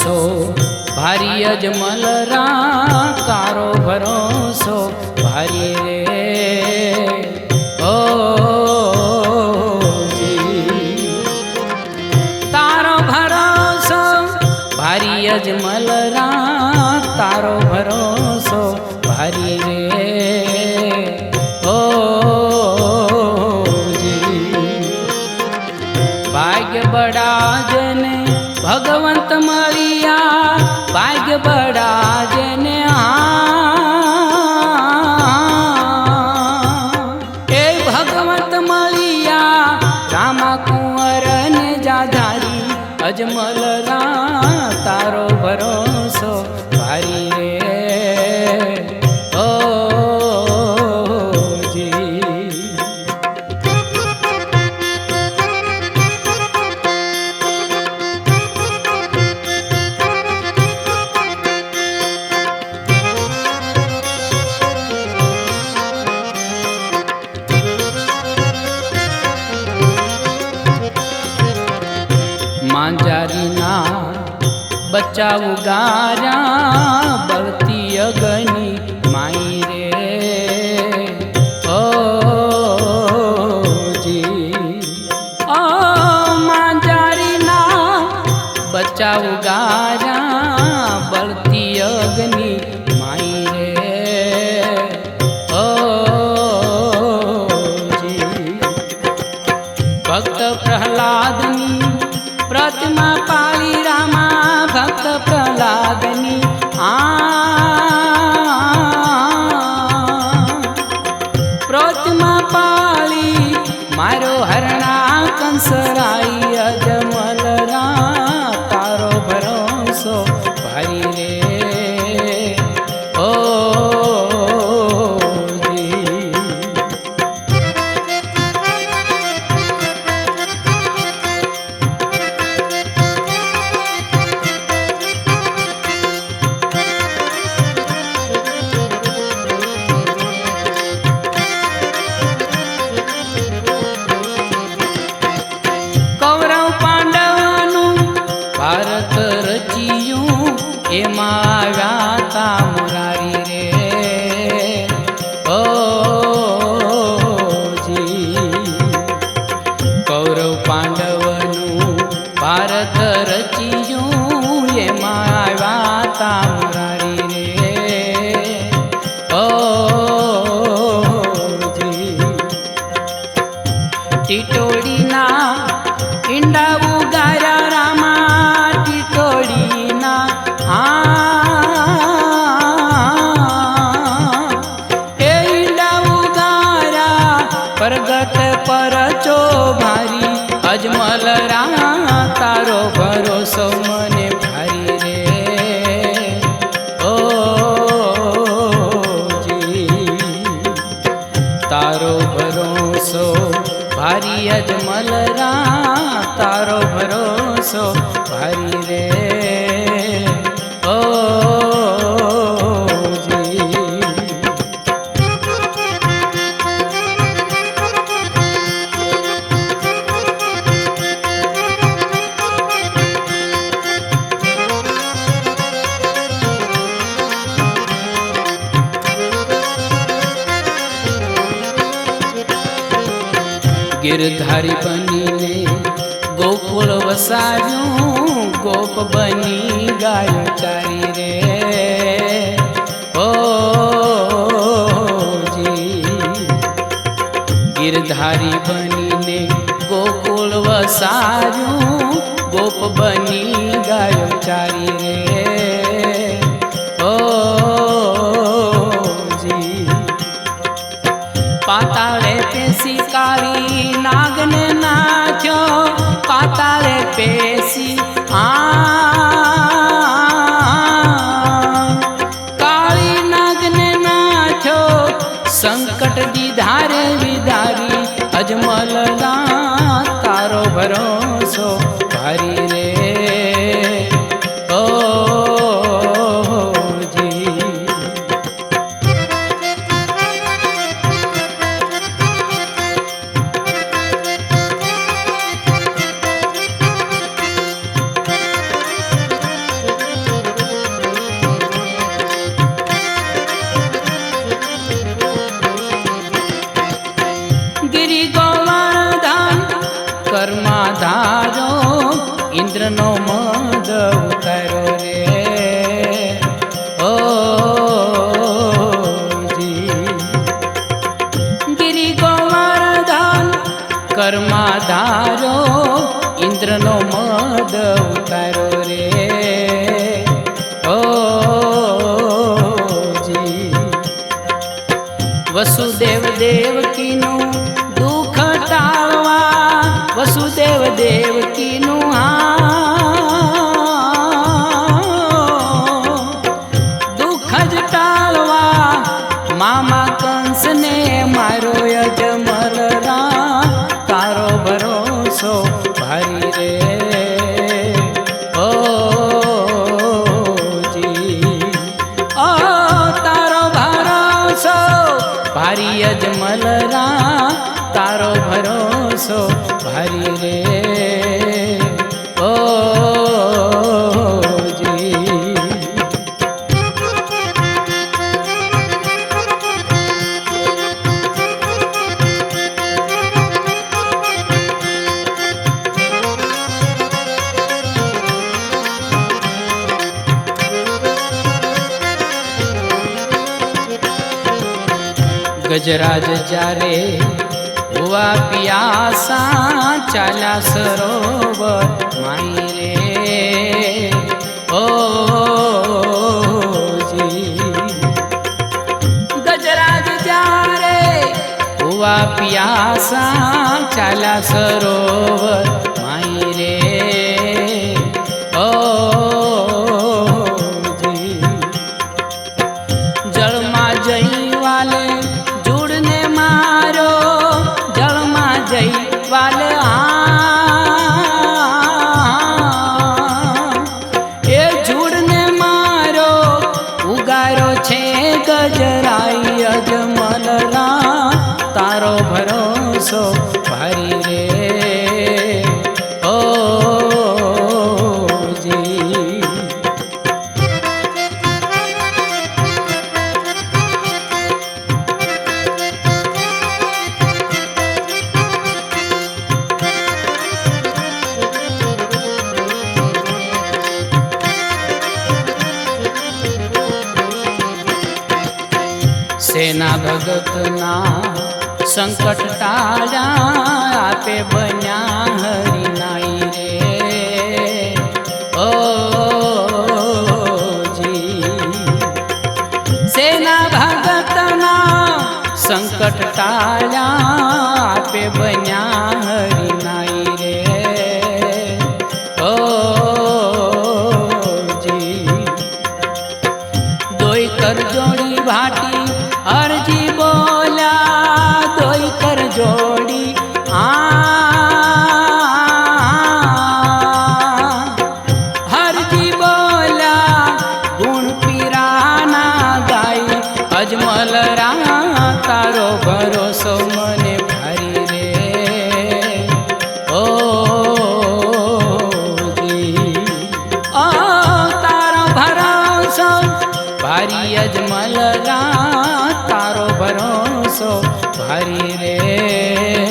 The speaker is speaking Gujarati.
ભરોસો ભારી અજમલ રા તારો ભરોસો ભારી રે ઓ તારો ભરોસો ભારી અજમલ રા તારો ભરોસો ભારી રે ઓ ભાગ્ય બડા જને ભગવંત મળિયા ભાગ્ય બડા જને એ ભગવંત મળિયા રામા કુંવર ને જાધારી અજમલ રા તારો ભરોસો ભારી રે માંજારીના બચ્ચા ઉગાર્યા બળતી અગની માઈ રે ઓ જી ઓ માંજારીના બચ્ચા ઉગાર્યા બળતી અગની માઈ રે ઓ જી ભક્ત પ્રહલાદની પ્રતિમા પાળી રામા ભક્ત પ્રહલાદની પ્રતિમા પાળી મારો હરણા કંસરાઈ અજમલ રા તારો ભરોસો ભારી રે ઓ ભારત રચિયું એમાં વ્યાતા મુરારી રે ઓ જી કૌરવ પાંડવનું ભારત રચિયું એમાં વ્યાતા મુરારી રે ઓ જી ટીટોડીના ઈંડા ઉગાર્યા રામા પ્રગટ પરચો ભારી અજમલ રા તારો ભરોસો મને ભારી રે ઓ જી તારો ભરોસો ભારી અજમલ રા તારો ભરોસો ભારી રે ઓ गिरधारी बनीने गोकुल वसाव्યું गोप बनी गायो चारी रे ओ जी गिरधारी बनीने गोकुल वसाવ્યું गोप बनी गायो चारी रे ओ जी पाताळे पेसी काली नागने नाचो पाताळे पेसी काली नागने नाचो संकट दीधारे विदारी अजमल तारो भरोसो भारी रे ओ ખજટાળવા મામા કંસને મારો અજમલ રામ તારો ભરોસો ભારી રે ઓ જી ઓ તારો ભરોસો ભારી અજમલ રામ તારો ભરોસો ભારી રે ઓ गजराज जारे हुआ पियासा चाला सरोवर माई रे ओ जी गजराज जारे हुआ पियासा चाला सरोवर माई रे ओ जी जलमा जई वाले वाले ए झूड़ने मारो उगारो छे गजराई अजमल राम तारो भरोसो भारी रे ओ जी सेना भगतना संकट टाळा आपे बन्या हरिनाई रे ओ जी सेना भगतना संकट टाळा आपे बन्या हरिनाई रे ओ जी दोई कर जोड़ी भाटी अर्जी बोला दोई कर जोड़ी हरजी बोला गुण पीराना गाई अजमल राम तारो भरोसो मने भारी रे ओ जी ओ तारो भरोसो भारी अजमल राम तारो भरोसो भारी रे